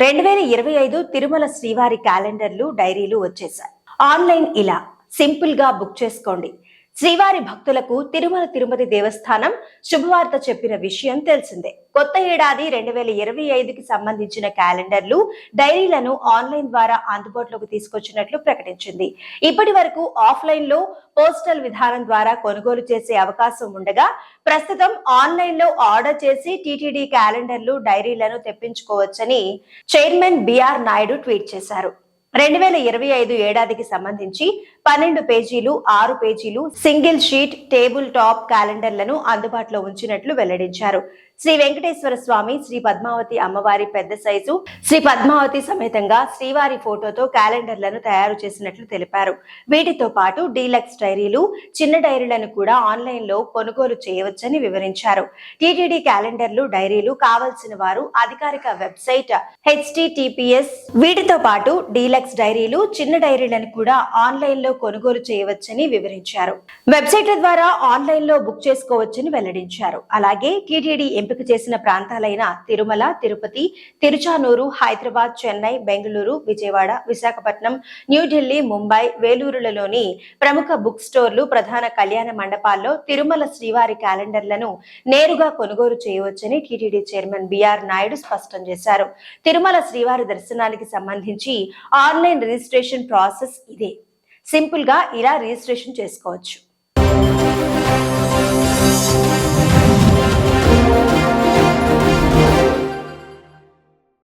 2025 తిరుమల శ్రీవారి క్యాలెండర్లు, డైరీలు వచ్చేసాయి. ఆన్లైన్ ఇలా సింపుల్ గా బుక్ చేసుకోండి. శ్రీవారి భక్తులకు తిరుమల తిరుపతి దేవస్థానం శుభవార్త చెప్పిన విషయం తెలిసిందే. కొత్త ఏడాది 2025కి సంబంధించిన క్యాలెండర్లు, డైరీలను ఆన్లైన్ ద్వారా అందుబాటులోకి తీసుకొచ్చినట్లు ప్రకటించింది. ఇప్పటి వరకు ఆఫ్లైన్ లో పోస్టల్ విధానం ద్వారా కొనుగోలు చేసే అవకాశం ఉండగా, ప్రస్తుతం ఆన్లైన్ లో ఆర్డర్ చేసి టీటీడీ క్యాలెండర్లు, డైరీలను తెప్పించుకోవచ్చని చైర్మన్ బిఆర్ నాయుడు ట్వీట్ చేశారు. 2025 ఏడాదికి సంబంధించి 12 పేజీలు, 6 పేజీలు సింగిల్ షీట్ టేబుల్ టాప్ క్యాలెండర్లను అందుబాటులో ఉంచినట్లు వెల్లడించారు. శ్రీ వెంకటేశ్వర స్వామి, శ్రీ పద్మావతి అమ్మవారి పెద్ద సైజు, శ్రీ పద్మావతి సమేతంగా శ్రీవారి ఫోటోతో క్యాలెండర్లను తయారు చేసినట్లు తెలిపారు. వీటితో పాటు డీలక్స్ డైరీలు, చిన్న డైరీలను కూడా ఆన్లైన్ లో కొనుగోలు చేయవచ్చని వివరించారు. టీటీడీ క్యాలెండర్లు, డైరీలు కావలసిన వారు అధికారిక వెబ్సైట్ https వీటితో పాటు డీలక్స్ డైరీలు, చిన్న డైరీలను కూడా ఆన్లైన్ లో కొనుగోలు చేయవచ్చని వివరించారు. వెబ్సైట్ల ద్వారా ఆన్లైన్ లో బుక్ చేసుకోవచ్చని వెల్లడించారు. అలాగే టీటీడీ ఎంపిక చేసిన ప్రాంతాలైన తిరుమల, తిరుపతి, తిరుచానూరు, హైదరాబాద్, చెన్నై, బెంగళూరు, విజయవాడ, విశాఖపట్నం, న్యూఢిల్లీ, ముంబై, వేలూరులలోని ప్రముఖ బుక్ స్టోర్లు, ప్రధాన కళ్యాణ మండపాల్లో తిరుమల శ్రీవారి క్యాలెండర్లను నేరుగా కొనుగోలు చేయవచ్చని టీటీడీ చైర్మన్ బిఆర్ నాయుడు స్పష్టం చేశారు. తిరుమల శ్రీవారి దర్శనానికి సంబంధించి ఆన్లైన్ రిజిస్ట్రేషన్ ప్రాసెస్ ఇదే. సింపుల్ గా ఇలా రిజిస్ట్రేషన్ చేసుకోవచ్చు.